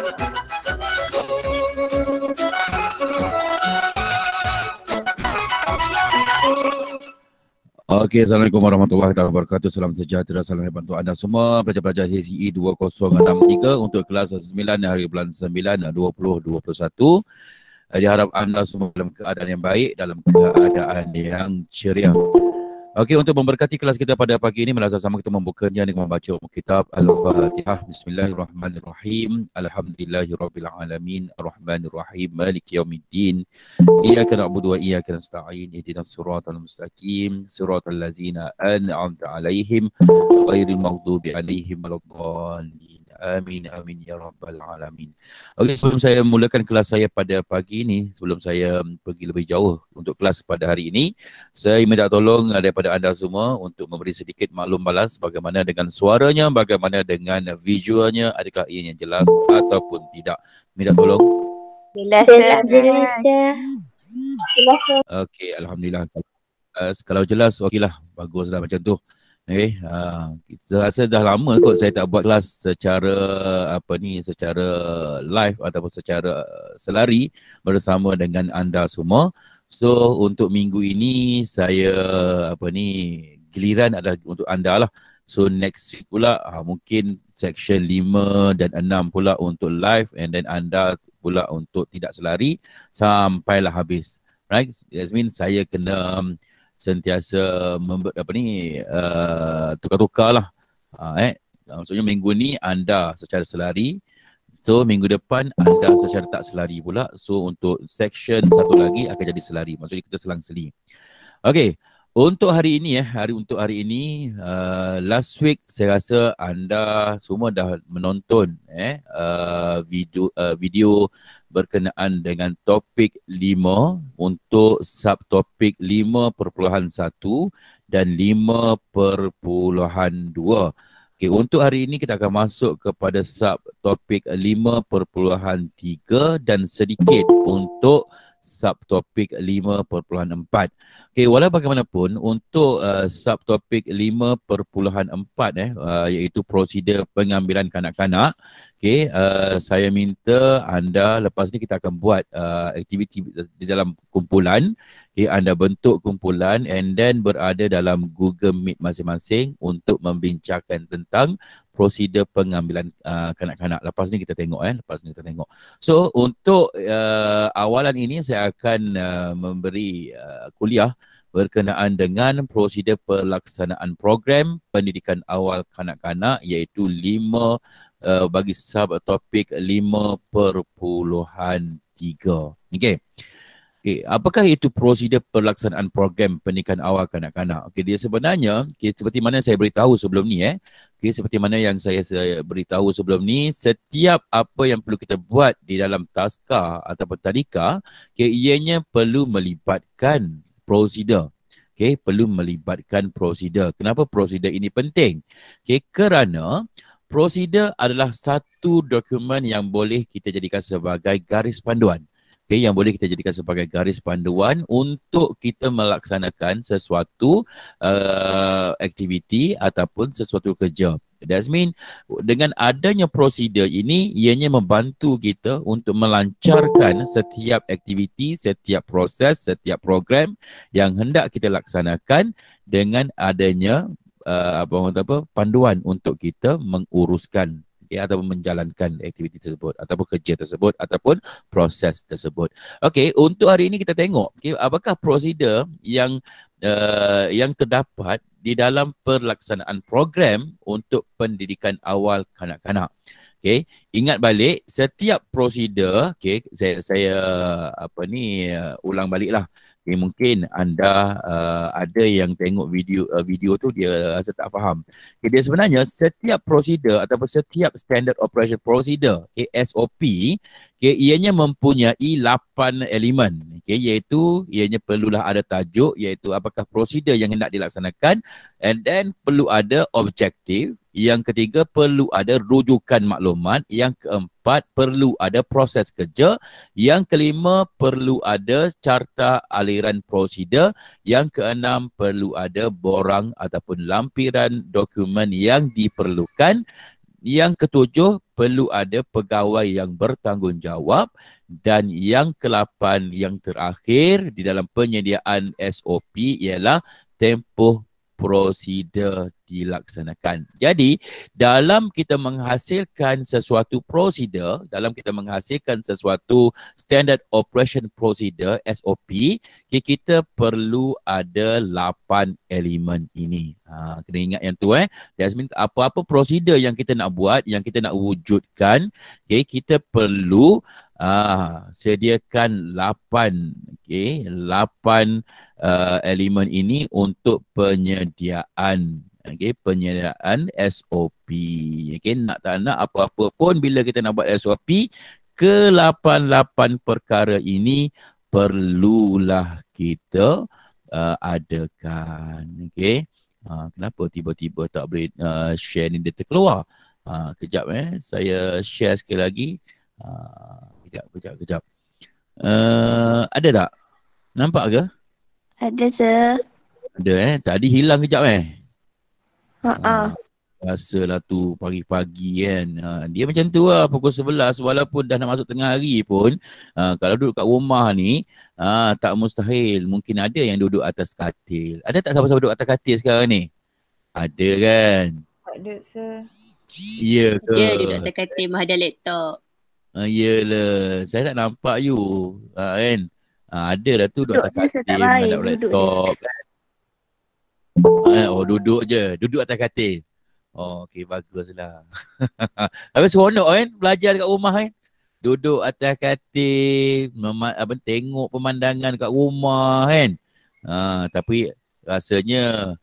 Okey, Assalamualaikum warahmatullahi wabarakatuh. Salam sejahtera, salam hebat untuk anda semua. Pelajar-pelajar HCE 2063 untuk kelas 9 hari bulan 9 2021. Diharap anda semua dalam keadaan yang baik, dalam keadaan yang ceria. Okey, untuk memberkati kelas kita pada pagi ini, mari sama kita membukanya dengan membaca kitab Al-Fatihah. Bismillahirrahmanirrahim. Alhamdulillahirabbil alamin, arrahmanirrahim, maliki yaumiddin. Iyyaka na'budu wa iyyaka nasta'in. Ihdinas siratal mustaqim, siratal ladzina an'amta 'alaihim ghairil maghdubi 'alaihim waladdallin. Amin amin ya rabbal alamin. Okey, sebelum saya mulakan kelas saya pada pagi ini, sebelum saya pergi lebih jauh untuk kelas pada hari ini, saya minta tolong daripada anda semua untuk memberi sedikit maklum balas bagaimana dengan suaranya, bagaimana dengan visualnya, adakah ianya jelas ataupun tidak. Minta tolong. Jelas. Okey, alhamdulillah. Kalau jelas okeylah, baguslah macam tu. Kita rasa dah lama kot saya tak buat kelas secara secara live ataupun secara selari bersama dengan anda semua. So untuk minggu ini saya giliran adalah untuk anda lah. So next week pula mungkin section 5 dan 6 pula untuk live, and then anda pula untuk tidak selari sampailah habis. Right? That means saya kena sentiasa tukar-tukar lah. Maksudnya minggu ni anda secara selari, so minggu depan anda secara tak selari pula. So untuk section satu lagi akan jadi selari. Maksudnya kita selang-seli. Okey, untuk hari ini last week saya rasa anda semua dah menonton video berkenaan dengan topik 5 untuk subtopik 5.1 dan 5.2. Okey, untuk hari ini kita akan masuk kepada subtopik 5.3 dan sedikit untuk subtopik 5.4. Okey, walau bagaimanapun untuk subtopik 5.4 iaitu prosedur pengambilan kanak-kanak. Okey, saya minta anda, lepas ni kita akan buat aktiviti di dalam kumpulan. Okay, anda bentuk kumpulan and then berada dalam Google Meet masing-masing untuk membincangkan tentang prosedur pengambilan kanak-kanak. Lepas ni kita tengok. So untuk awalan ini saya akan memberi kuliah berkenaan dengan prosedur pelaksanaan program pendidikan awal kanak-kanak, iaitu 5 bagi subtopik 5.3. Okey. Okay, apakah itu prosedur pelaksanaan program pendidikan awal kanak-kanak? Okay, dia sebenarnya seperti mana saya beritahu sebelum ni seperti mana yang saya beritahu sebelum ni, setiap apa yang perlu kita buat di dalam taska ataupun tadika, ianya perlu melibatkan prosedur. Perlu melibatkan prosedur. Kenapa prosedur ini penting? Kerana prosedur adalah satu dokumen yang boleh kita jadikan sebagai garis panduan. Yang boleh kita jadikan sebagai garis panduan untuk kita melaksanakan sesuatu aktiviti ataupun sesuatu kerja. That means dengan adanya prosedur ini, ianya membantu kita untuk melancarkan setiap aktiviti, setiap proses, setiap program yang hendak kita laksanakan dengan adanya panduan untuk kita menguruskan ataupun menjalankan aktiviti tersebut ataupun kerja tersebut ataupun proses tersebut. Okey, untuk hari ini kita tengok apakah prosedur yang terdapat di dalam pelaksanaan program untuk pendidikan awal kanak-kanak. Okey, ingat balik setiap prosedur, saya ulang baliklah. Mungkin anda ada yang tengok video tu dia rasa tak faham. Dia sebenarnya setiap prosedur ataupun setiap standard operation procedure, SOP, ianya mempunyai 8 elemen. Iaitu ianya perlulah ada tajuk, iaitu apakah prosedur yang hendak dilaksanakan, and then perlu ada objektif. Yang ketiga, perlu ada rujukan maklumat. Yang keempat, perlu ada proses kerja. Yang kelima, perlu ada carta aliran prosedur. Yang keenam, perlu ada borang ataupun lampiran dokumen yang diperlukan. Yang ketujuh, perlu ada pegawai yang bertanggungjawab. Dan yang ke-8 yang terakhir di dalam penyediaan SOP ialah tempoh prosedur dilaksanakan. Jadi, dalam kita menghasilkan sesuatu prosedur, dalam kita menghasilkan sesuatu standard operation procedure SOP, kita perlu ada 8 elemen ini. Kena ingat yang tu Jasmine, apa-apa prosedur yang kita nak buat, yang kita nak wujudkan, kita perlu sediakan 8 elemen ini untuk penyediaan penyediaan SOP. Nak tak nak apa-apa pun bila kita nak buat SOP, ke-8 perkara ini perlulah kita adakan. Kenapa tiba-tiba tak boleh share ni, dia terkeluar. Kejap saya share sekali lagi. Kejap. Ada tak? Nampak ke? Ada, sir. Ada tadi hilang kejap Ha. Rasalah tu pagi-pagi kan. Dia macam tu lah pukul 11 walaupun dah nak masuk tengah hari pun. Kalau duduk kat rumah ni, tak mustahil. Mungkin ada yang duduk atas katil. Ada tak siapa-siapa duduk atas katil sekarang ni? Ada kan? Ada, sir. Ya ke? Ya, duduk atas katil menghadap laptop. Yelah, saya tak nampak you. Kan? Ada lah tu duduk atas Duduk je, tak katil baik. menghadap Duduk laptop kan? Duduk je. Duduk atas katil. Okey, baguslah. Tapi seronok kan belajar kat rumah kan. Duduk atas katil, tengok pemandangan kat rumah kan. Tapi rasanya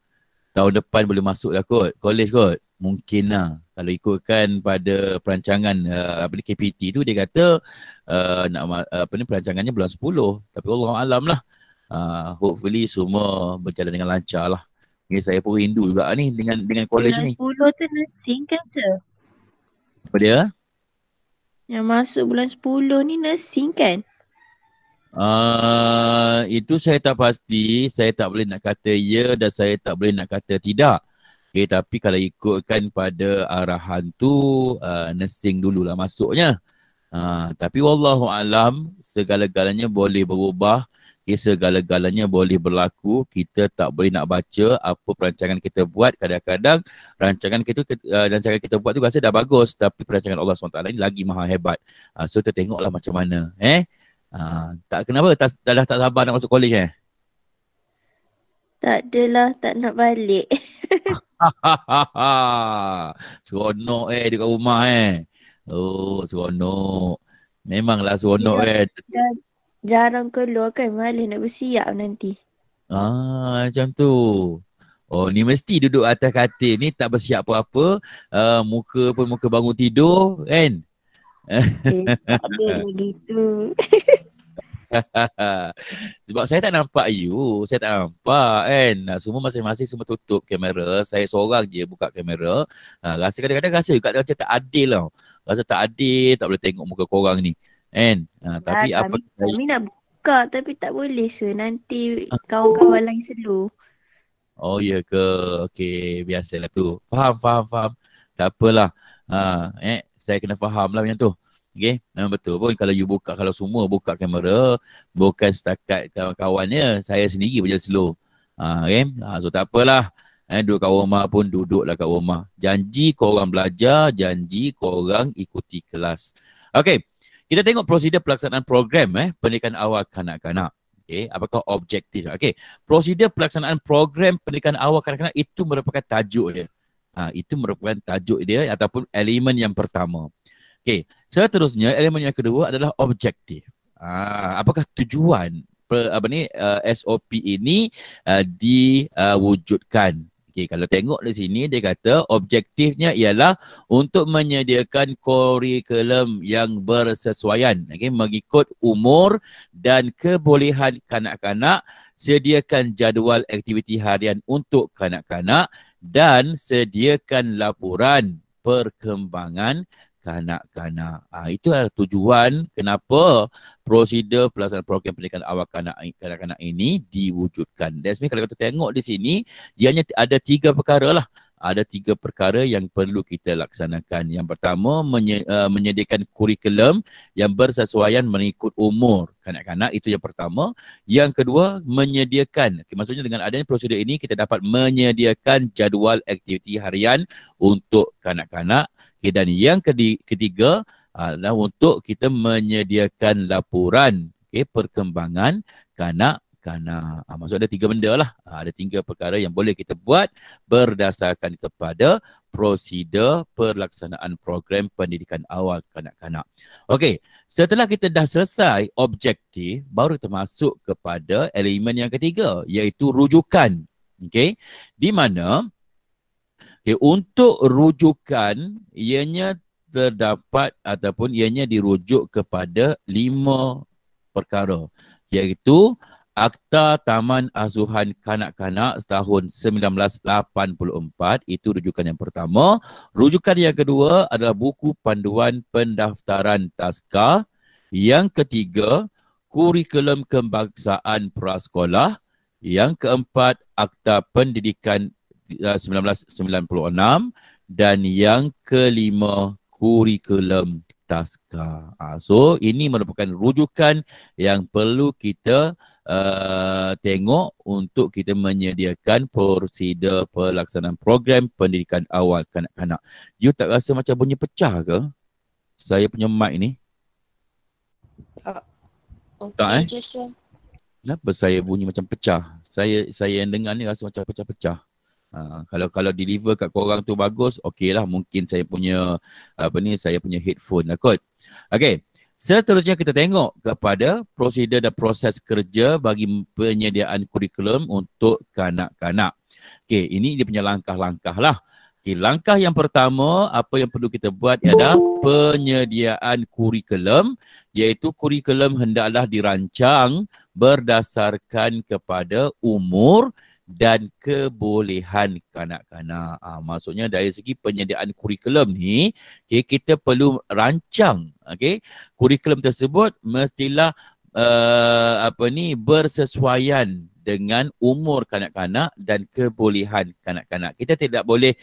tahun depan boleh masuk lah kot, college kot. Mungkin lah. Kalau ikutkan pada perancangan KPT tu, dia kata perancangannya bulan 10. Tapi Allah alam lah. Hopefully semua berjalan dengan lancar lah. Saya pun rindu juga ni dengan college ni. Bulan 10 tu nursing kan, sir? Apa dia? Yang masuk bulan 10 ni nursing kan? Itu saya tak pasti. Saya tak boleh nak kata ya dan saya tak boleh nak kata tidak. Tapi kalau ikutkan pada arahan tu, nursing dululah masuknya. Tapi wallahu alam, segala-galanya boleh berubah. Segala-galanya boleh berlaku. Kita tak boleh nak baca apa perancangan kita buat. Kadang-kadang rancangan kita buat tu rasa dah bagus, tapi perancangan Allah SWT ni lagi maha hebat. So kita tengoklah macam mana. Tak kenapa? Dah tak sabar nak masuk college Tak adalah, tak nak balik. Seronok dekat rumah Oh, seronok. Memanglah seronok Dan jarang keluar kan, malas nak bersiap nanti. Macam tu. Ni mesti duduk atas katil ni tak bersiap apa-apa. Muka pun muka bangun tidur kan. Tak ada begitu. Sebab saya tak nampak you. Saya tak nampak kan. Semua masing-masing semua tutup kamera. Saya seorang je buka kamera. Rasa kadang-kadang rasa juga macam tak adil tau. Rasa tak adil, tak boleh tengok muka korang ni. Kan? Tapi apa kami nak buka tapi tak boleh, sir. Nanti kawan-kawan lain slow. Oh ya ke? Okey, biasalah tu. Faham. Tak apalah. Saya kena faham lah macam tu. Okey, memang betul pun kalau you buka, kalau semua buka kamera, bukan setakat kawan-kawannya, saya sendiri pun jadi slow. Okay? So tak apalah. Duduk kat rumah pun duduklah kat rumah. Janji korang belajar, janji korang ikuti kelas. Okey, kita tengok prosedur pelaksanaan program pendidikan awal kanak-kanak. Apakah objektif? Prosedur pelaksanaan program pendidikan awal kanak-kanak itu merupakan tajuk dia. Itu merupakan tajuk dia ataupun elemen yang pertama. Seterusnya elemen yang kedua adalah objektif. Apakah tujuan SOP ini diwujudkan? Kalau tengok di sini dia kata objektifnya ialah untuk menyediakan kurikulum yang bersesuaian mengikut umur dan kebolehan kanak-kanak, sediakan jadual aktiviti harian untuk kanak-kanak dan sediakan laporan perkembangan kanak-kanak. Itu adalah tujuan kenapa prosedur pelaksanaan program pendidikan awal kanak-kanak ini diwujudkan. That's mean kalau kita tengok di sini, dia hanya ada 3 perkara lah. ada 3 perkara yang perlu kita laksanakan. Yang pertama, menyediakan kurikulum yang bersesuaian mengikut umur kanak-kanak, itu yang pertama. Yang kedua, menyediakan, maksudnya dengan adanya prosedur ini kita dapat menyediakan jadual aktiviti harian untuk kanak-kanak. Dan yang ketiga adalah untuk kita menyediakan laporan perkembangan kanak-kanak. Maksud ada 3 benda lah. Ada 3 perkara yang boleh kita buat berdasarkan kepada prosedur pelaksanaan program pendidikan awal kanak-kanak. Okey, setelah kita dah selesai objektif, baru kita masuk kepada elemen yang ketiga, iaitu rujukan. Okey, di mana untuk rujukan ianya terdapat ataupun ianya dirujuk kepada 5 perkara, iaitu Akta Taman Asuhan Kanak-Kanak tahun 1984, itu rujukan yang pertama. Rujukan yang kedua adalah Buku Panduan Pendaftaran Taska. Yang ketiga, Kurikulum Kebangsaan Prasekolah. Yang keempat, Akta Pendidikan 1996. Dan yang kelima, Kurikulum Taska. So, ini merupakan rujukan yang perlu kita tengok untuk kita menyediakan prosedur pelaksanaan program pendidikan awal kanak-kanak. You tak rasa macam bunyi pecah ke? Saya punya mic ni. Okey Tak je sir. Kenapa saya bunyi macam pecah? Saya yang dengar ni rasa macam pecah-pecah. Kalau deliver kat korang tu bagus, okey lah, mungkin saya punya saya punya headphone lah kot. Okey, seterusnya kita tengok kepada prosedur dan proses kerja bagi penyediaan kurikulum untuk kanak-kanak. Okey, ini dia punya langkah-langkah lah. Okey, langkah yang pertama, apa yang perlu kita buat ialah penyediaan kurikulum, iaitu kurikulum hendaklah dirancang berdasarkan kepada umur dan kebolehan kanak-kanak. Maksudnya dari segi penyediaan kurikulum ni, kita perlu rancang, kurikulum tersebut mestilah bersesuaian dengan umur kanak-kanak dan kebolehan kanak-kanak. Kita tidak boleh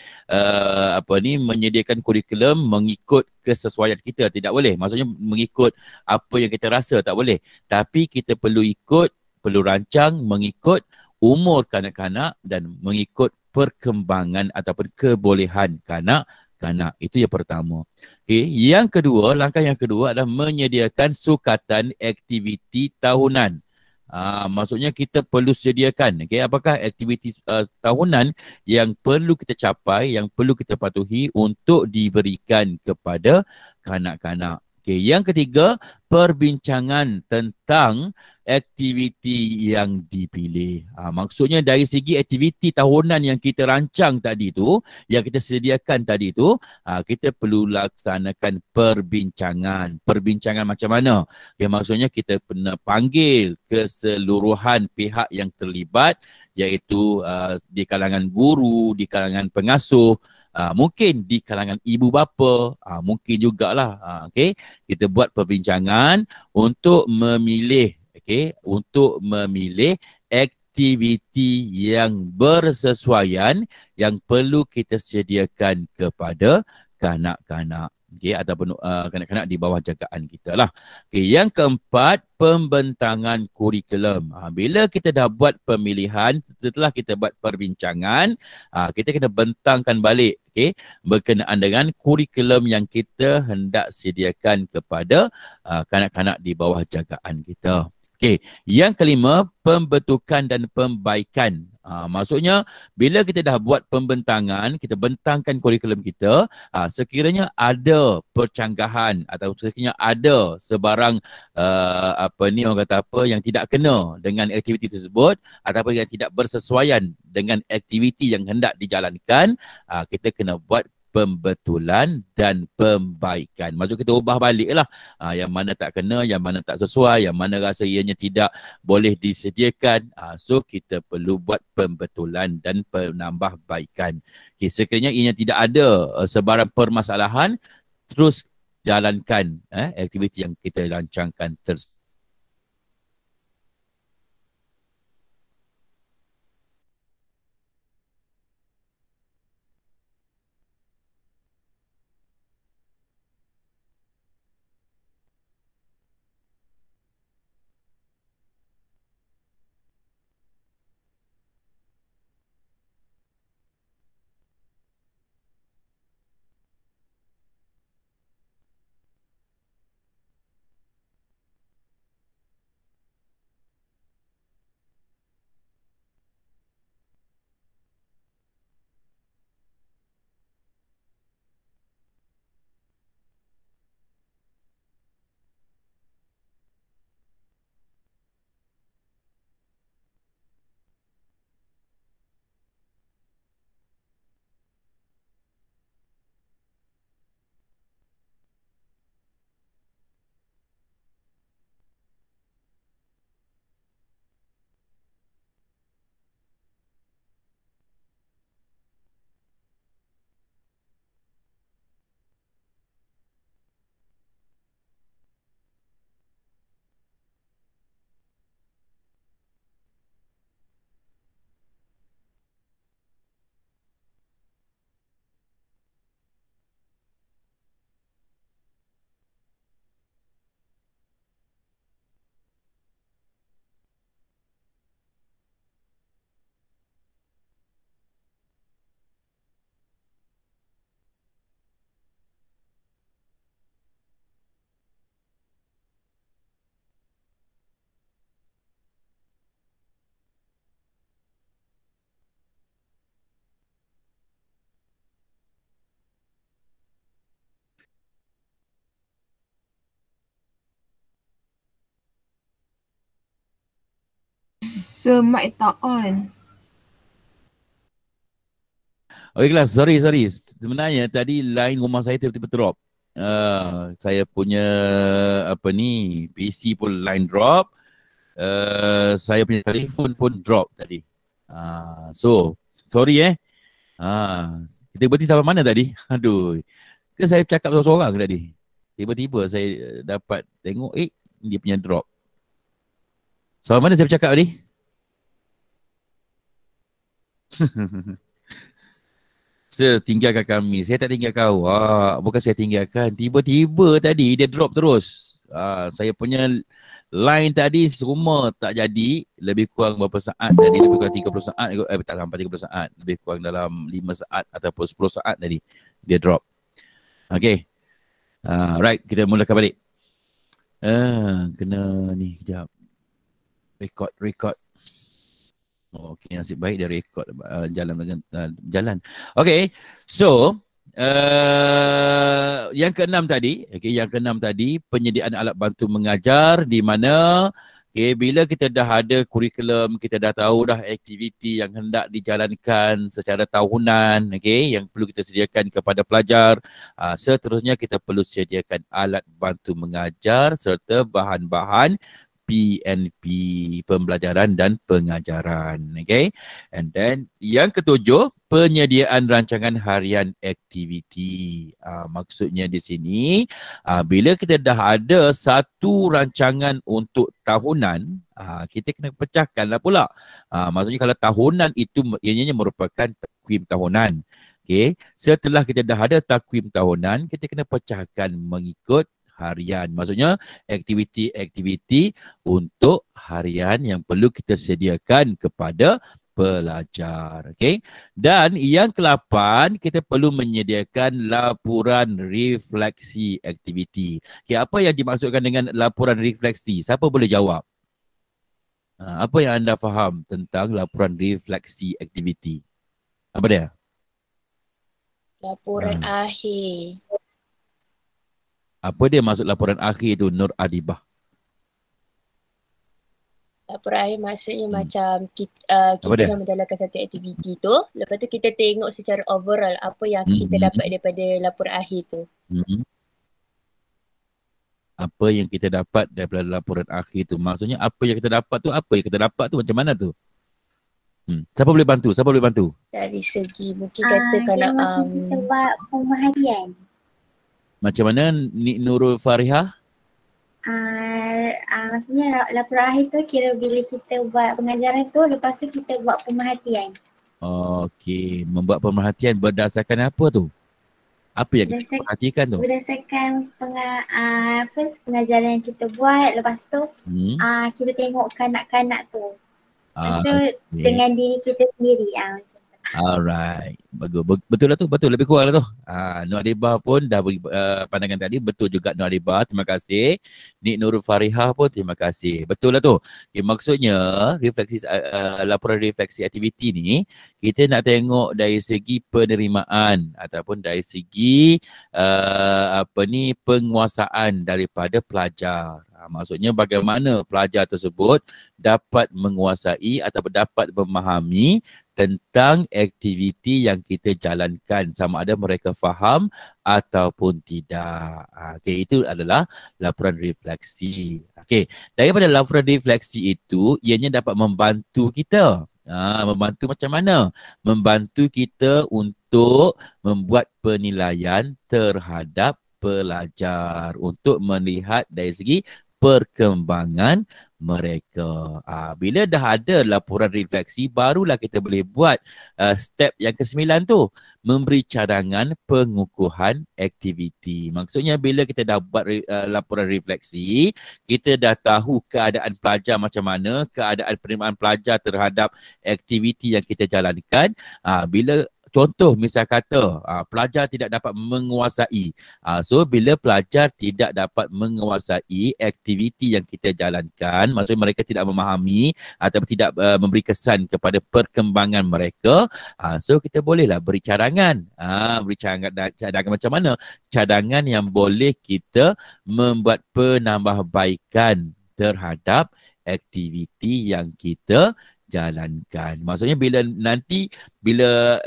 menyediakan kurikulum mengikut kesesuaian kita, tidak boleh. Maksudnya mengikut apa yang kita rasa, tak boleh. Tapi kita perlu rancang mengikut umur kanak-kanak dan mengikut perkembangan ataupun kebolehan kanak-kanak. Itu yang pertama. Yang kedua, langkah yang kedua adalah menyediakan sukatan aktiviti tahunan. Maksudnya kita perlu sediakan apakah aktiviti tahunan yang perlu kita capai, yang perlu kita patuhi untuk diberikan kepada kanak-kanak. Yang ketiga, perbincangan tentang aktiviti yang dipilih. Maksudnya dari segi aktiviti tahunan yang kita rancang tadi tu, yang kita sediakan tadi tu, kita perlu laksanakan perbincangan. Perbincangan macam mana? Maksudnya kita pernah panggil keseluruhan pihak yang terlibat, iaitu di kalangan guru, di kalangan pengasuh, mungkin di kalangan ibu bapa, mungkin jugalah. Kita buat perbincangan untuk memilih aktiviti yang bersesuaian yang perlu kita sediakan kepada kanak-kanak. Ataupun kanak-kanak di bawah jagaan kita lah. Yang keempat, pembentangan kurikulum. Bila kita dah buat pemilihan, setelah kita buat perbincangan, kita kena bentangkan balik berkenaan dengan kurikulum yang kita hendak sediakan kepada kanak-kanak di bawah jagaan kita. Yang kelima, pembentukan dan pembaikan. Maksudnya bila kita dah buat pembentangan, kita bentangkan kurikulum kita, sekiranya ada percanggahan atau sekiranya ada sebarang orang kata yang tidak kena dengan aktiviti tersebut ataupun yang tidak bersesuaian dengan aktiviti yang hendak dijalankan, kita kena buat pembetulan dan pembaikan. Maksud kita ubah balik lah. Yang mana tak kena, yang mana tak sesuai, yang mana rasa ianya tidak boleh disediakan. So kita perlu buat pembetulan dan penambahbaikan. Sekiranya ianya tidak ada sebarang permasalahan, terus jalankan aktiviti yang kita rancangkan tersebut. So mic tak on. Okay kelas, sorry. Sebenarnya tadi line rumah saya tiba-tiba drop. Saya punya PC pun line drop. Saya punya telefon pun drop tadi. So, sorry kita berhenti sampai mana tadi? Aduh. Ke saya cakap seorang-seorang ke tadi? Tiba-tiba saya dapat tengok, dia punya drop. Sampai mana saya bercakap tadi? Tinggalkan kami. Saya tak tinggalkan awak. Bukan saya tinggalkan. Tiba-tiba tadi dia drop terus. Saya punya line tadi semua tak jadi. Lebih kurang berapa saat tadi? Lebih kurang 30 saat. Tak sampai 30 saat. Lebih kurang dalam 5 saat ataupun 10 saat tadi. Dia drop. Okay. Right. Kita mulakan balik. Kena ni. Sekejap. Record. Okey, nasib baik dia rekod jalan. Okey. So, yang keenam tadi, penyediaan alat bantu mengajar di mana bila kita dah ada kurikulum, kita dah tahu dah aktiviti yang hendak dijalankan secara tahunan, yang perlu kita sediakan kepada pelajar. Seterusnya kita perlu sediakan alat bantu mengajar serta bahan-bahan PNP, pembelajaran dan pengajaran. Okay. And then yang ketujuh, penyediaan rancangan harian aktiviti. Maksudnya di sini, bila kita dah ada satu rancangan untuk tahunan, kita kena pecahkanlah pula. Maksudnya kalau tahunan itu ianya merupakan takwim tahunan. Okay. Setelah kita dah ada takwim tahunan, kita kena pecahkan mengikut harian. Maksudnya aktiviti-aktiviti untuk harian yang perlu kita sediakan kepada pelajar. Okay? Dan yang ke-8, kita perlu menyediakan laporan refleksi aktiviti. Okay, apa yang dimaksudkan dengan laporan refleksi? Siapa boleh jawab? Apa yang anda faham tentang laporan refleksi aktiviti? Apa dia? Laporan akhir. Apa dia maksud laporan akhir tu, Nur Adibah? Laporan akhir maksudnya macam kita dah menjalankan satu aktiviti tu. Lepas tu kita tengok secara overall apa yang kita dapat daripada laporan akhir tu. Apa yang kita dapat daripada laporan akhir tu. Maksudnya apa yang kita dapat tu macam mana tu? Siapa boleh bantu? Dari segi mungkin katakan dia macam kita buat pemerhatian. Macam mana Nik Nurul Farihah? Maksudnya laporan akhir tu kira bila kita buat pengajaran tu, lepas tu kita buat pemerhatian. Okey, membuat pemerhatian berdasarkan apa tu? Apa yang kita perhatikan tu? Berdasarkan pengajaran yang kita buat, lepas tu kita tengok kanak-kanak tu. Lepas tu dengan diri kita sendiri. Alright, bagus. Betul lah tu, betul. Lebih kurang lah tu. Nur Adibah pun dah beri pandangan tadi. Betul juga Nur Adibah, terima kasih. Nik Nurul Farihah pun terima kasih. Betul lah tu. Okay, maksudnya laporan refleksi aktiviti ni, kita nak tengok dari segi penerimaan ataupun dari segi penguasaan daripada pelajar. Maksudnya bagaimana pelajar tersebut dapat menguasai atau dapat memahami tentang aktiviti yang kita jalankan, sama ada mereka faham ataupun tidak. Okey, itu adalah laporan refleksi. Okey, daripada laporan refleksi itu, ianya dapat membantu kita. Membantu macam mana? Membantu kita untuk membuat penilaian terhadap pelajar untuk melihat dari segi perkembangan mereka. Bila dah ada laporan refleksi, barulah kita boleh buat step yang ke-9 tu, memberi cadangan pengukuhan aktiviti. Maksudnya bila kita dah buat laporan refleksi, kita dah tahu keadaan pelajar macam mana, keadaan penerimaan pelajar terhadap aktiviti yang kita jalankan. Bila contoh misal kata pelajar tidak dapat menguasai. So bila pelajar tidak dapat menguasai aktiviti yang kita jalankan, maksudnya mereka tidak memahami atau tidak memberi kesan kepada perkembangan mereka, so kita bolehlah beri cadangan. Beri cadangan macam mana? Cadangan yang boleh kita membuat penambahbaikan terhadap aktiviti yang kita jalankan. Maksudnya bila bila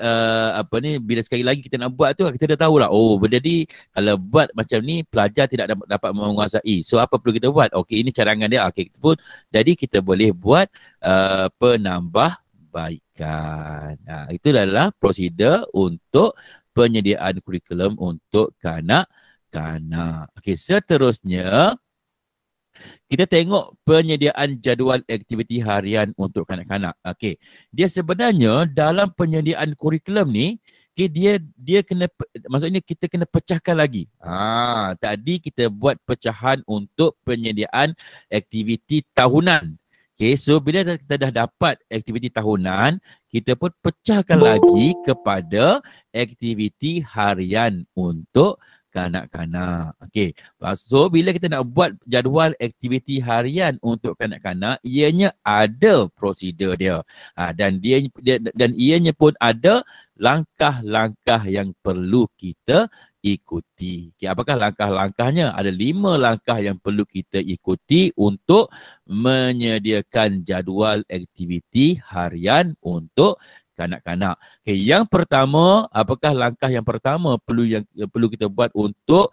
sekali lagi kita nak buat tu, kita dah tahulah, oh jadi kalau buat macam ni pelajar tidak dapat menguasai. So apa perlu kita buat? Okey, ini cadangan dia. Okey, jadi kita boleh buat penambahbaikan. Itu adalah prosedur untuk penyediaan kurikulum untuk kanak-kanak. Okey, seterusnya kita tengok penyediaan jadual aktiviti harian untuk kanak-kanak. Okey. Dia sebenarnya dalam penyediaan kurikulum ni, dia kena, maksudnya kita kena pecahkan lagi. Tadi kita buat pecahan untuk penyediaan aktiviti tahunan. Okey, so bila kita dah dapat aktiviti tahunan, kita pun pecahkan lagi kepada aktiviti harian untuk kanak-kanak. Okey. So bila kita nak buat jadual aktiviti harian untuk kanak-kanak, ianya ada prosedur dia. Dan ianya pun ada langkah-langkah yang perlu kita ikuti. Okay, apakah langkah-langkahnya? Ada 5 langkah yang perlu kita ikuti untuk menyediakan jadual aktiviti harian untuk kanak-kanak. Okay, yang pertama, apakah langkah yang pertama perlu kita buat untuk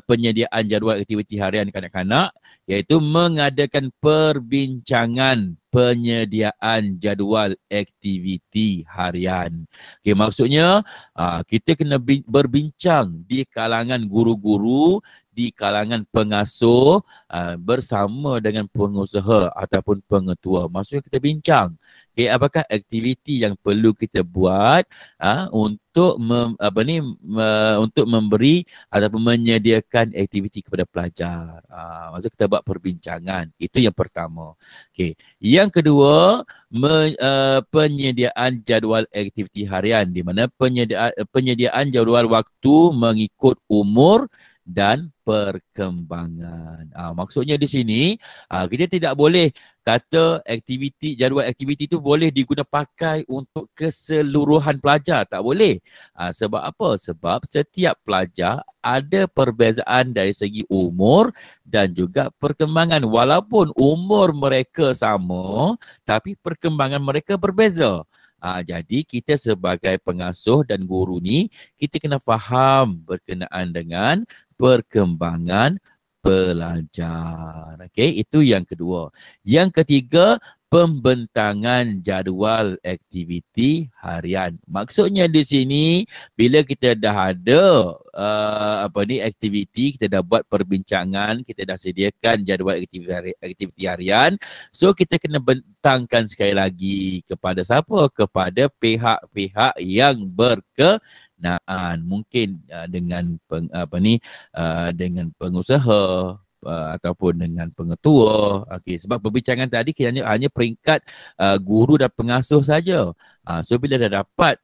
penyediaan jadual aktiviti harian kanak-kanak, iaitu mengadakan perbincangan penyediaan jadual aktiviti harian. Okay, maksudnya kita kena berbincang di kalangan guru-guru, di kalangan pengasuh, bersama dengan pengusaha ataupun pengetua. Maksudnya kita bincang, okay, apakah aktiviti yang perlu kita buat untuk untuk memberi ataupun menyediakan aktiviti kepada pelajar. Maksudnya kita buat perbincangan. Itu yang pertama. Okay. Yang kedua, penyediaan jadual aktiviti harian, di mana penyediaan jadual waktu mengikut umur dan perkembangan. Maksudnya di sini kita tidak boleh kata jadual aktiviti itu boleh diguna pakai untuk keseluruhan pelajar. Tak boleh. Sebab apa? Sebab setiap pelajar ada perbezaan dari segi umur dan juga perkembangan. Walaupun umur mereka sama, tapi perkembangan mereka berbeza. Jadi kita sebagai pengasuh dan guru ni, kita kena faham berkenaan dengan perkembangan pelajar. Okey, itu yang kedua. Yang ketiga, pembentangan jadual aktiviti harian. Maksudnya di sini bila kita dah ada aktiviti, kita dah buat perbincangan, kita dah sediakan jadual aktiviti harian. So kita kena bentangkan sekali lagi kepada siapa? Kepada pihak-pihak yang mungkin dengan dengan pengusaha ataupun dengan pengetua. Okey, sebab perbincangan tadi hanya peringkat guru dan pengasuh saja. So bila dah dapat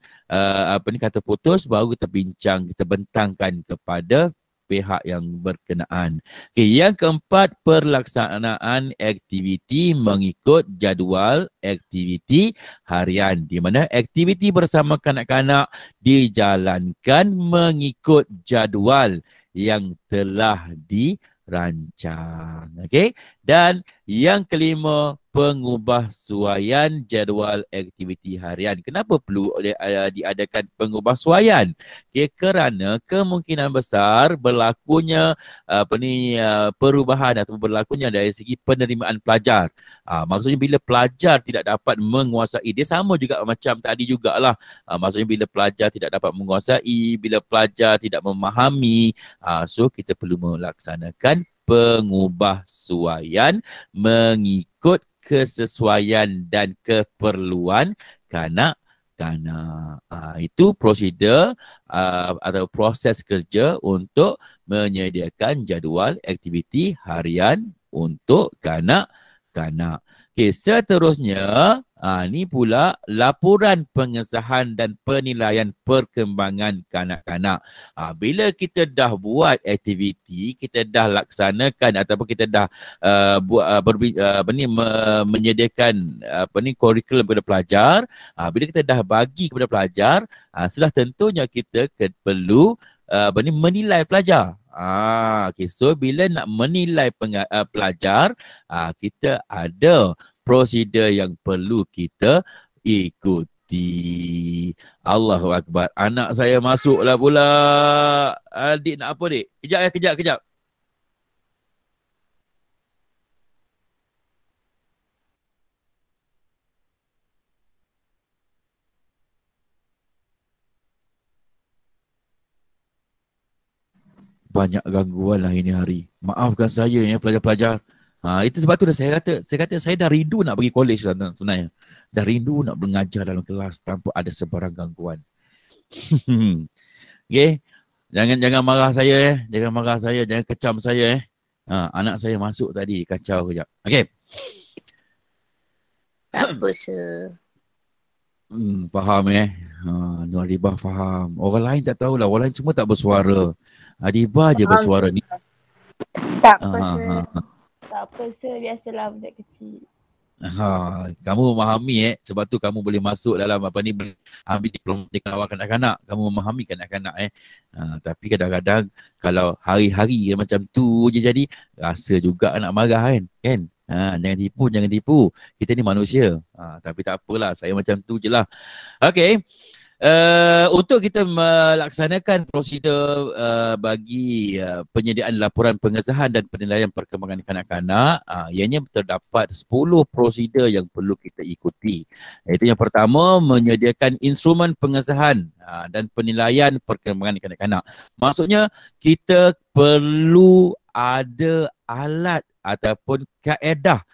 kata putus, baru kita bincang, kita bentangkan kepada pihak yang berkenaan. Okey, yang keempat, pelaksanaan aktiviti mengikut jadual aktiviti harian, di mana aktiviti bersama kanak-kanak dijalankan mengikut jadual yang telah dirancang. Okey, dan yang kelima, pengubahsuaian jadual aktiviti harian. Kenapa perlu diadakan pengubahsuaian? Okay, kerana kemungkinan besar berlakunya perubahan atau berlakunya dari segi penerimaan pelajar. Maksudnya bila pelajar tidak dapat menguasai, dia sama juga macam tadi jugalah. Maksudnya bila pelajar tidak dapat menguasai, bila pelajar tidak memahami, so kita perlu melaksanakan pengubahsuaian mengikut kesesuaian dan keperluan kanak-kanak. Itu prosedur atau proses kerja untuk menyediakan jadual aktiviti harian untuk kanak-kanak. Okey, seterusnya ni pula laporan pengesahan dan penilaian perkembangan kanak-kanak. Bila kita dah buat aktiviti, kita dah laksanakan ataupun kita dah menyediakan kurikulum kepada pelajar, bila kita dah bagi kepada pelajar, sudah tentunya kita perlu menilai pelajar. Okay. So bila nak menilai pelajar, kita ada prosedur yang perlu kita ikuti. Allahu Akbar. Anak saya masuklah pula. Adik nak apa, dik? Kejap. Banyak gangguan lah ini hari. Maafkan saya ya pelajar-pelajar. Itu sebab tu dah saya kata saya dah rindu nak pergi college sebenarnya. Dah rindu nak mengajar dalam kelas tanpa ada sebarang gangguan. Okay. Jangan marah saya Jangan marah saya, jangan kecam saya anak saya masuk tadi, kacau kejap. Okay. Tak apa, sir. Faham Nur Adibah faham. Orang lain tak tahulah. Orang lain semua tak bersuara. Adibah je bersuara ni. Tak apa, sir. Tak apa, sir. Biasalah budak kecil. Kamu memahami sebab tu kamu boleh masuk dalam ambil diploma di kawal kanak-kanak. Kamu memahami kanak-kanak tapi kadang-kadang kalau hari-hari macam tu je jadi, rasa juga nak marah kan? Jangan tipu. Kita ni manusia. Tapi tak apalah, saya macam tu je lah. Okay. Untuk kita melaksanakan prosedur bagi penyediaan laporan pengesahan dan penilaian perkembangan kanak-kanak, ianya terdapat 10 prosedur yang perlu kita ikuti. Iaitu yang pertama, menyediakan instrumen pengesahan dan penilaian perkembangan kanak-kanak. Maksudnya kita perlu ada alat ataupun kaedah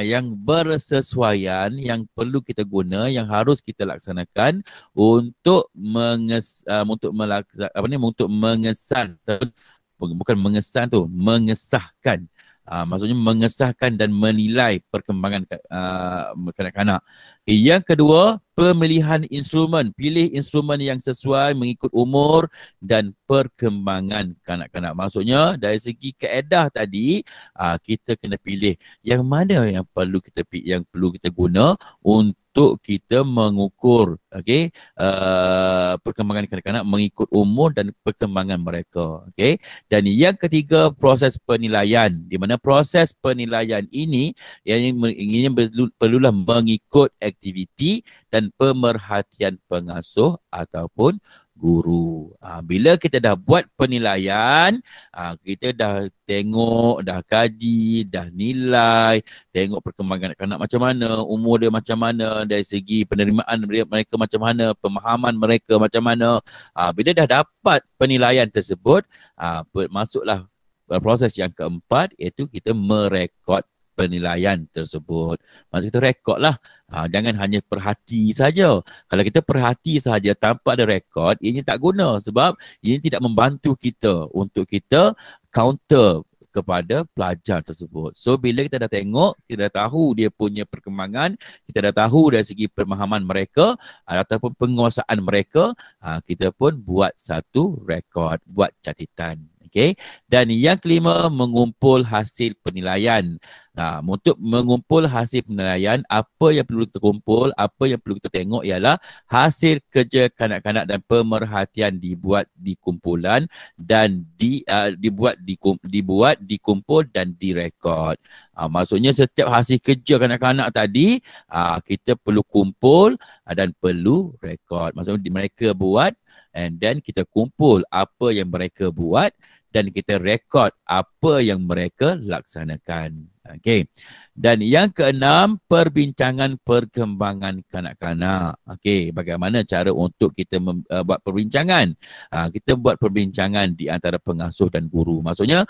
yang bersesuaian yang perlu kita guna, yang harus kita laksanakan untuk mengesahkan. Maksudnya mengesahkan dan menilai perkembangan kanak-kanak. Yang kedua, pemilihan instrumen. Pilih instrumen yang sesuai mengikut umur dan perkembangan kanak-kanak. Maksudnya dari segi kaedah tadi, kita kena pilih yang mana yang perlu kita guna untuk kita mengukur perkembangan kanak-kanak mengikut umur dan perkembangan mereka. Dan yang ketiga, proses penilaian, di mana proses penilaian ini perlulah mengikut aktiviti dan pemerhatian pengasuh ataupun guru. Bila kita dah buat penilaian, kita dah tengok, dah kaji, dah nilai, tengok perkembangan anak-anak macam mana, umur dia macam mana, dari segi penerimaan mereka macam mana, pemahaman mereka macam mana. Bila dah dapat penilaian tersebut, masuklah proses yang keempat, iaitu kita merekod penilaian tersebut. Maksud kita rekod lah. Jangan hanya perhati saja. Kalau kita perhati saja tanpa ada rekod, ini tak guna sebab ini tidak membantu kita untuk kita counter kepada pelajar tersebut. So bila kita dah tengok, kita dah tahu dia punya perkembangan, kita dah tahu dari segi pemahaman mereka ataupun penguasaan mereka, kita pun buat satu rekod, buat catatan. Dan yang kelima, mengumpul hasil penilaian. Untuk mengumpul hasil penilaian, apa yang perlu kita kumpul, apa yang perlu kita tengok ialah hasil kerja kanak-kanak dan pemerhatian dibuat di kumpulan dan dibuat, dikumpul dan direkod. Maksudnya setiap hasil kerja kanak-kanak tadi, kita perlu kumpul dan perlu rekod. Maksudnya mereka buat and then kita kumpul apa yang mereka buat dan kita rekod apa yang mereka laksanakan. Dan yang keenam, perbincangan perkembangan kanak-kanak. Bagaimana cara untuk kita buat perbincangan? Kita buat perbincangan di antara pengasuh dan guru. Maksudnya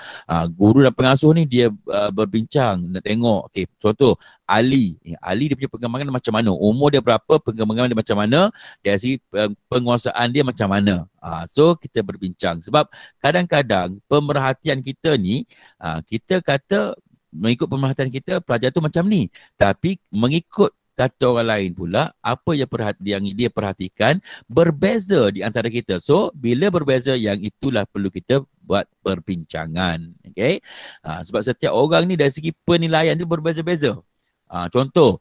guru dan pengasuh ni dia berbincang, nak tengok. Contoh Ali dia punya perkembangan macam mana? Umur dia berapa? Perkembangan dia macam mana? Dari segi penguasaan dia macam mana? So kita berbincang. Sebab kadang-kadang pemerhatian kita ni, kita kata mengikut pemerhatian kita pelajar tu macam ni, tapi mengikut kata orang lain pula, apa yang dia perhatikan berbeza di antara kita. So bila berbeza, yang itulah perlu kita buat perbincangan. Sebab setiap orang ni dari segi penilaian tu berbeza-beza. Contoh,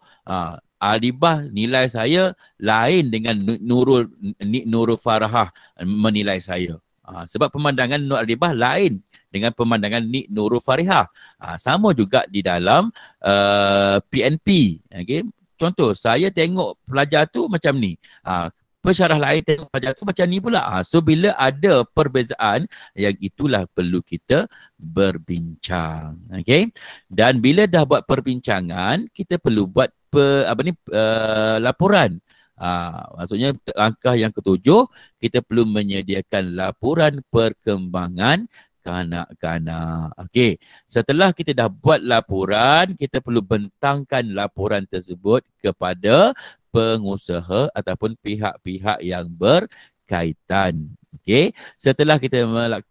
Adibah nilai saya lain dengan Nurul Farahah menilai saya. Sebab pemandangan Nur Adibah lain dengan pemandangan Nik Nurul Farihah. Sama juga di dalam PNP. Okay? Contoh, saya tengok pelajar tu macam ni. Pensyarah lain tengok pelajar tu macam ni pula. So bila ada perbezaan, yang itulah perlu kita berbincang. Okay? Dan bila dah buat perbincangan, kita perlu buat laporan. Maksudnya langkah yang ketujuh, kita perlu menyediakan laporan perkembangan kanak-kanak. Okey, setelah kita dah buat laporan, kita perlu bentangkan laporan tersebut kepada pengusaha ataupun pihak-pihak yang berkaitan. Okey, setelah kita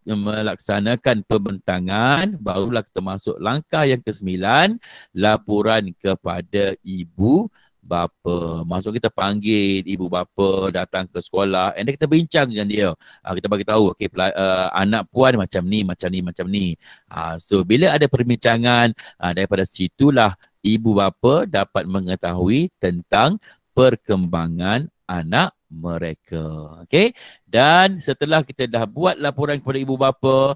melaksanakan pembentangan, barulah kita masuk langkah yang ke-9, laporan kepada ibu bapa. Maksud kita panggil ibu bapa datang ke sekolah and then kita bincang dengan dia. Kita bagi tahu okey, anak puan macam ni, macam ni, macam ni. So bila ada perbincangan, daripada situlah ibu bapa dapat mengetahui tentang perkembangan anak mereka. Okey. Dan setelah kita dah buat laporan kepada ibu bapa,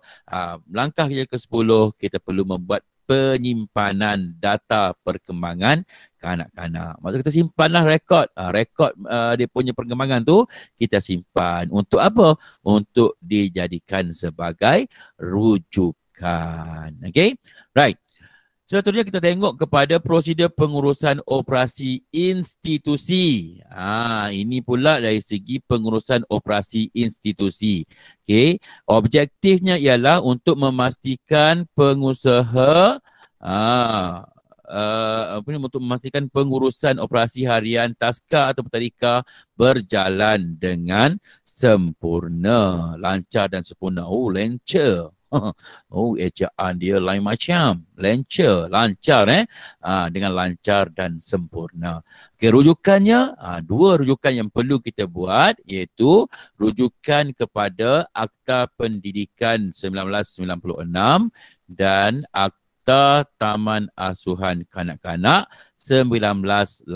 langkah yang ke-10, kita perlu membuat penyimpanan data perkembangan kanak-kanak. Maksud kita simpanlah rekod. Rekod dia punya perkembangan tu kita simpan. Untuk apa? Untuk dijadikan sebagai rujukan. Okay? Right. Seterusnya kita tengok kepada prosedur pengurusan operasi institusi. Ini pula dari segi pengurusan operasi institusi. Okay. Objektifnya ialah untuk memastikan pengusaha untuk memastikan pengurusan operasi harian taska atau tadika berjalan dengan sempurna, lancar dan sempurna. Lancar. Ejaan dia lain macam. Lancar dengan lancar dan sempurna. Okay, rujukannya, dua rujukan yang perlu kita buat, iaitu rujukan kepada Akta Pendidikan 1996 dan Akta Taman Asuhan Kanak-Kanak 1984.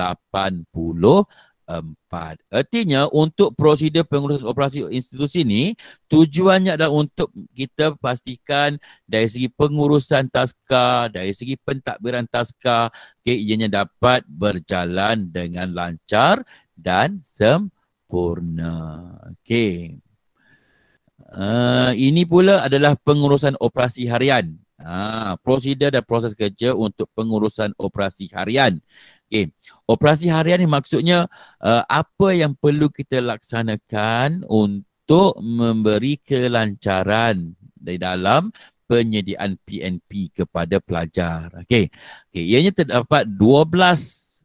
Artinya untuk prosedur pengurusan operasi institusi ni, tujuannya adalah untuk kita pastikan dari segi pengurusan taska, dari segi pentadbiran taska, ianya dapat berjalan dengan lancar dan sempurna. Okey. Ini pula adalah pengurusan operasi harian. Prosedur dan proses kerja untuk pengurusan operasi harian. Okay. Operasi harian ni maksudnya apa yang perlu kita laksanakan untuk memberi kelancaran di dalam penyediaan PNP kepada pelajar. Okay. Ianya terdapat 12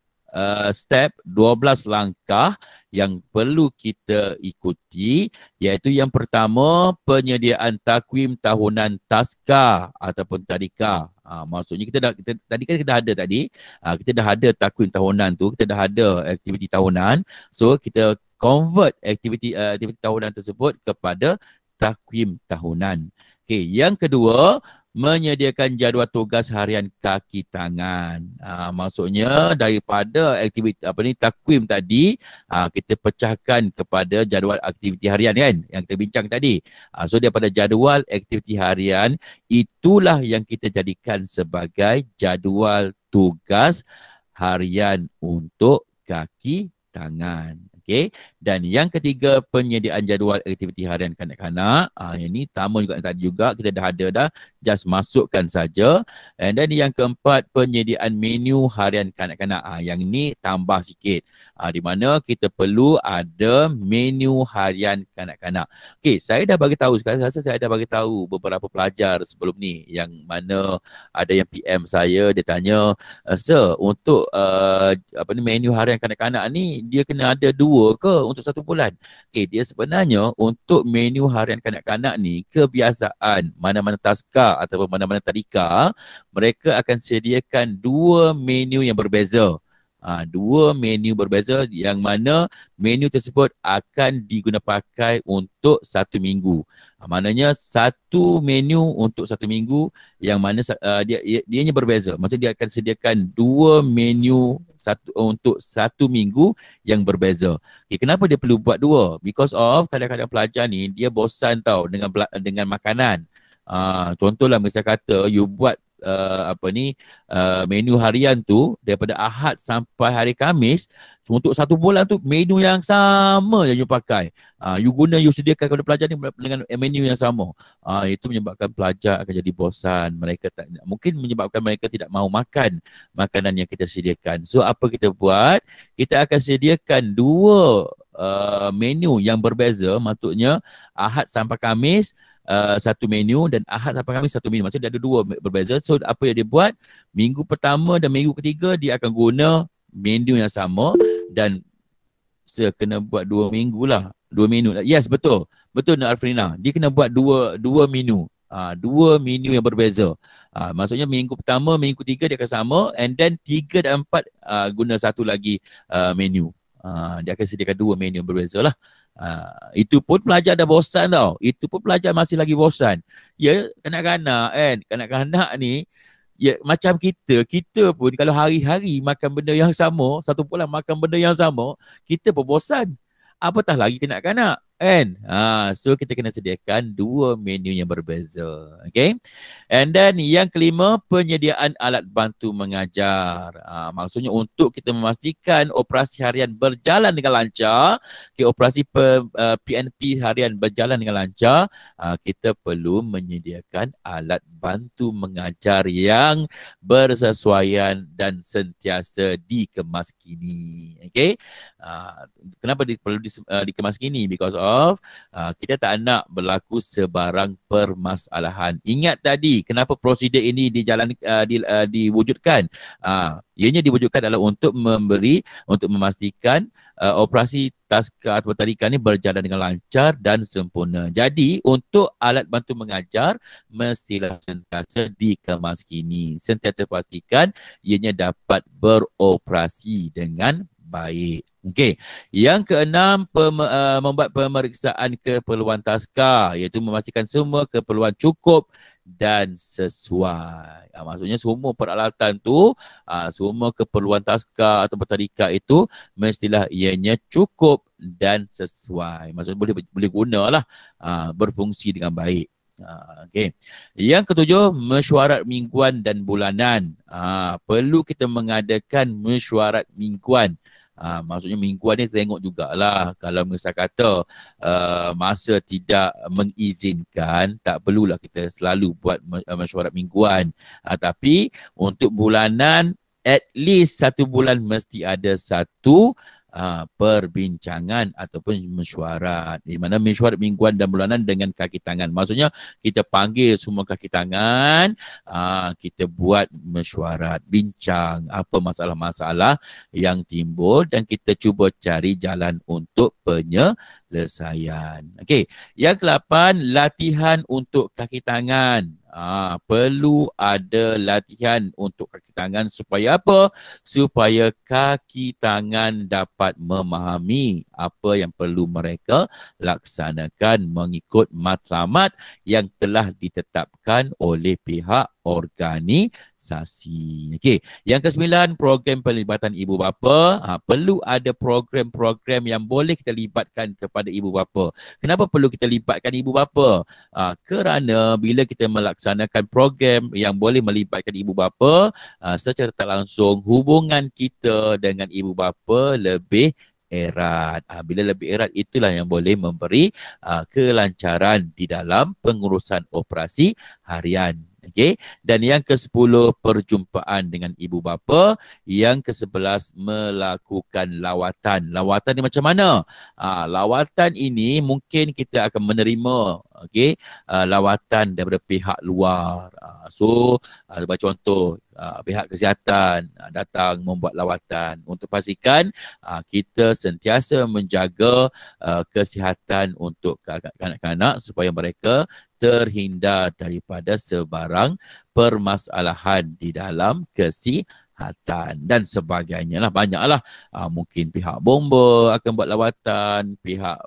step, 12 langkah yang perlu kita ikuti, iaitu yang pertama, penyediaan takwim tahunan taska ataupun tadika. Maksudnya kita tadi kan kita dah ada tadi, kita dah ada takwim tahunan tu, kita dah ada aktiviti tahunan. So kita convert aktiviti tahunan tersebut kepada takwim tahunan. Okey, yang kedua, menyediakan jadual tugas harian kaki tangan. Maksudnya daripada aktiviti takwim tadi, kita pecahkan kepada jadual aktiviti harian kan yang kita bincang tadi. So daripada jadual aktiviti harian, itulah yang kita jadikan sebagai jadual tugas harian untuk kaki tangan. Okay. Dan yang ketiga, penyediaan jadual aktiviti harian kanak-kanak. Yang ni sama juga tadi juga, kita dah ada dah, just masukkan saja. And then yang keempat, penyediaan menu harian kanak-kanak. Yang ni tambah sikit. Di mana kita perlu ada menu harian kanak-kanak. Okay, saya dah bagi tahu, sekarang saya dah bagi tahu beberapa pelajar sebelum ni, yang mana ada yang PM saya, dia tanya, sir, untuk menu harian kanak-kanak ni, dia kena ada 2 ke untuk 1 bulan? Okay, dia sebenarnya untuk menu harian kanak-kanak ni, kebiasaan mana-mana taska ataupun mana-mana tadika, mereka akan sediakan 2 menu yang berbeza. Dua menu berbeza yang mana menu tersebut akan digunakan pakai untuk 1 minggu. Maknanya satu menu untuk 1 minggu yang mana dianya berbeza. Maksudnya dia akan sediakan dua menu untuk 1 minggu yang berbeza. Okay, kenapa dia perlu buat dua? Because of kadang-kadang pelajar ni dia bosan tau dengan makanan. Contohlah misal kata you buat menu harian tu daripada Ahad sampai hari Khamis, untuk 1 bulan tu menu yang sama yang you pakai. You sediakan kepada pelajar ni dengan menu yang sama. Itu menyebabkan pelajar akan jadi bosan. Mungkin menyebabkan mereka tidak mahu makan makanan yang kita sediakan. So apa kita buat? Kita akan sediakan dua menu yang berbeza. Maksudnya Ahad sampai Khamis satu menu dan Ahad sampai Khamis satu menu. Maksudnya dia ada dua berbeza. So apa yang dia buat, minggu pertama dan minggu ketiga dia akan guna menu yang sama dan kena buat 2 minggu lah. 2 menu lah. Yes, betul. Betul Nak Arifrina. Dia kena buat dua menu. Dua menu yang berbeza. Maksudnya minggu pertama, minggu ketiga dia akan sama, and then 3 dan 4 guna satu lagi menu. Dia akan sediakan dua menu yang berbeza lah. Itu pun pelajar dah bosan tau. Itu pun pelajar masih lagi bosan. Ya, kanak-kanak kan. Kanak-kanak ni, ya macam kita pun kalau hari-hari makan benda yang sama, 1 bulan makan benda yang sama, kita pun bosan. Apatah lagi kanak-kanak kan. So kita kena sediakan dua menu yang berbeza. Okay. And then yang kelima, penyediaan alat bantu mengajar. Maksudnya untuk kita memastikan operasi harian berjalan dengan lancar, operasi PNP harian berjalan dengan lancar, kita perlu menyediakan alat bantu mengajar yang bersesuaian dan sentiasa dikemaskini. Okay. Kenapa perlu dikemaskini? Because of kita tak nak berlaku sebarang permasalahan. Ingat tadi kenapa prosedur ini diwujudkan? Ianya diwujudkan adalah untuk memastikan operasi taska atau tarikan ini berjalan dengan lancar dan sempurna. Jadi untuk alat bantu mengajar mestilah sentiasa dikemaskini. Sentiasa pastikan ianya dapat beroperasi dengan baik. Okey. Yang keenam, membuat pemeriksaan keperluan taska, iaitu memastikan semua keperluan cukup dan sesuai. Maksudnya semua peralatan tu, semua keperluan taska atau tadika itu mestilah ianya cukup dan sesuai. Maksudnya boleh gunalah, berfungsi dengan baik. Okay. Yang ketujuh, mesyuarat mingguan dan bulanan. Perlu kita mengadakan mesyuarat mingguan. Maksudnya mingguan ni tengok jugalah. Kalau misal kata masa tidak mengizinkan, tak perlulah kita selalu buat mesyuarat mingguan. Tapi untuk bulanan, at least 1 bulan mesti ada satu perbincangan ataupun mesyuarat. Di mana mesyuarat mingguan dan bulanan dengan kaki tangan. Maksudnya kita panggil semua kaki tangan, kita buat mesyuarat, bincang apa masalah-masalah yang timbul dan kita cuba cari jalan untuk penyelesaian. Okey. Yang ke-8, latihan untuk kaki tangan. Perlu ada latihan untuk kaki tangan supaya apa? Supaya kaki tangan dapat memahami apa yang perlu mereka laksanakan mengikut matlamat yang telah ditetapkan oleh pihak organisasi. Okey. Yang ke-9, program pelibatan ibu bapa. Perlu ada program-program yang boleh kita libatkan kepada ibu bapa. Kenapa perlu kita libatkan ibu bapa? Kerana bila kita melaksanakan program yang boleh melibatkan ibu bapa, secara tak langsung hubungan kita dengan ibu bapa lebih erat. Bila lebih erat, itulah yang boleh memberi kelancaran di dalam pengurusan operasi harian. Okay. Dan yang ke-10, perjumpaan dengan ibu bapa. Yang ke-11, melakukan lawatan. Lawatan ni macam mana? Lawatan ini mungkin kita akan menerima lawatan daripada pihak luar. Sebagai contoh, pihak kesihatan datang membuat lawatan untuk pastikan kita sentiasa menjaga kesihatan untuk kanak-kanak supaya mereka terhindar daripada sebarang permasalahan di dalam kesihatan. dan sebagainya lah, banyaklah. Mungkin pihak bomba akan buat lawatan, pihak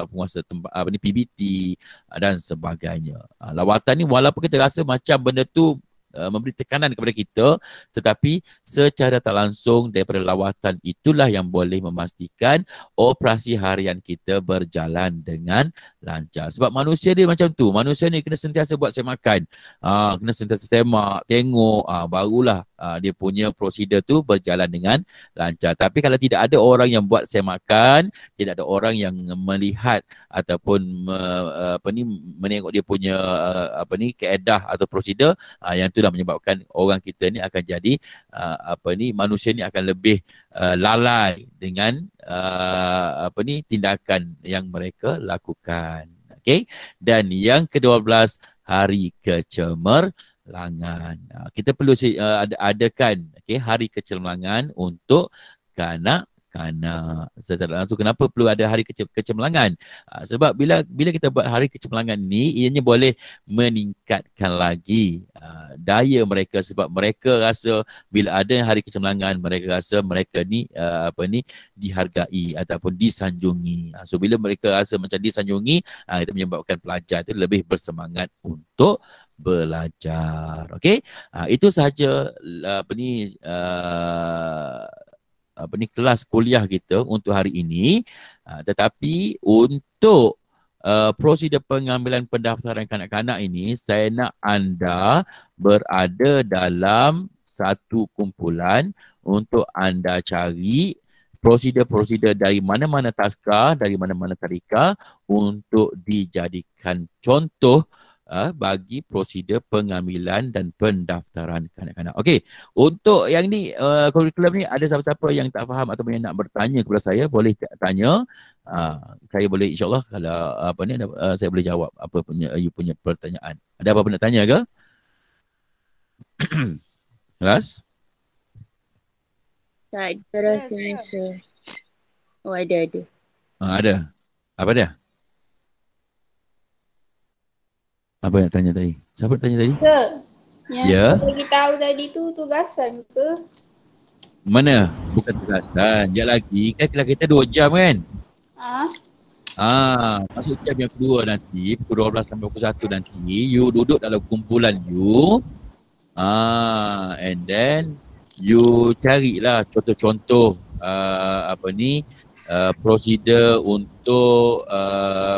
penguasa tempat PBT dan sebagainya. Lawatan ni walaupun kita rasa macam benda tu memberi tekanan kepada kita, tetapi secara tak langsung daripada lawatan itulah yang boleh memastikan operasi harian kita berjalan dengan lancar. Sebab manusia dia macam tu, manusia ni kena sentiasa buat semakan, kena sentiasa semak, tengok, barulah dia punya prosedur tu berjalan dengan lancar. Tapi kalau tidak ada orang yang buat semakan, tidak ada orang yang melihat ataupun menengok dia punya kaedah atau prosedur, yang itulah menyebabkan orang kita ni akan jadi manusia ni akan lebih lalai dengan tindakan yang mereka lakukan. Okey. Dan yang ke-12, hari kecemerlangan. Kita perlu adakan hari kecemerlangan untuk kanak-kanak. Secara langsung kenapa perlu ada hari kecemerlangan? Sebab bila kita buat hari kecemerlangan ni, ianya boleh meningkatkan lagi daya mereka, sebab mereka rasa bila ada hari kecemerlangan, mereka rasa mereka ni dihargai ataupun disanjungi. So bila mereka rasa macam disanjungi, itu menyebabkan pelajar itu lebih bersemangat untuk belajar. Okey, itu sahaja kelas kuliah kita untuk hari ini. Tetapi untuk prosedur pengambilan pendaftaran kanak-kanak ini, saya nak anda berada dalam satu kumpulan untuk anda cari prosedur-prosedur dari mana-mana taska, dari mana-mana tadika untuk dijadikan contoh bagi prosedur pengambilan dan pendaftaran kanak-kanak. Okey, untuk yang ni kurikulum ni, ada siapa-siapa yang tak faham atau yang nak bertanya kepada saya, boleh tanya. Saya boleh, insyaAllah, kalau saya boleh jawab apa you punya pertanyaan. Ada apa-apa nak tanya ke? Ras? Tak ada rasa. Oh, ada. Ada. Apa dia? Apa yang tanya tadi? Siapa tanya tadi? Yang bagi tahu tadi tu tugasan ke? Mana? Bukan tugasan. Sekejap lagi. Kan kita 2 jam kan? Masuk jam yang kedua nanti, pukul 12 sampai pukul 1 nanti, you duduk dalam kumpulan you. And then you carilah contoh-contoh prosedur untuk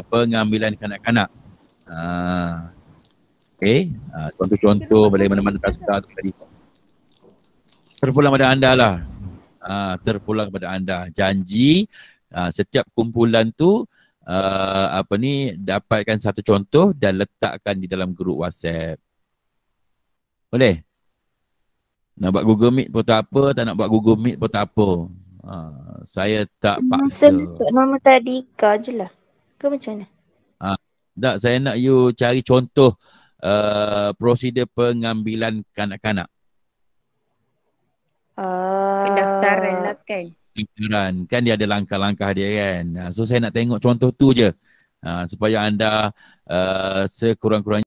pengambilan kanak-kanak. Okey, contoh-contoh boleh mana-mana taska tadi. Terpulang pada anda lah. Terpulang pada anda. Janji setiap kumpulan tu dapatkan satu contoh dan letakkan di dalam grup WhatsApp. Boleh? Nak buat Google Meet pun tak apa, tak nak buat Google Meet pun tak apa. Saya tak paksa. Sebut nama tadika je lah. Ke macam mana? Tak, saya nak you cari contoh prosedur pengambilan kanak-kanak. Pendaftaran lah kan. Pendaftaran. Kan dia ada langkah-langkah dia kan. So saya nak tengok contoh tu je. Supaya anda sekurang-kurangnya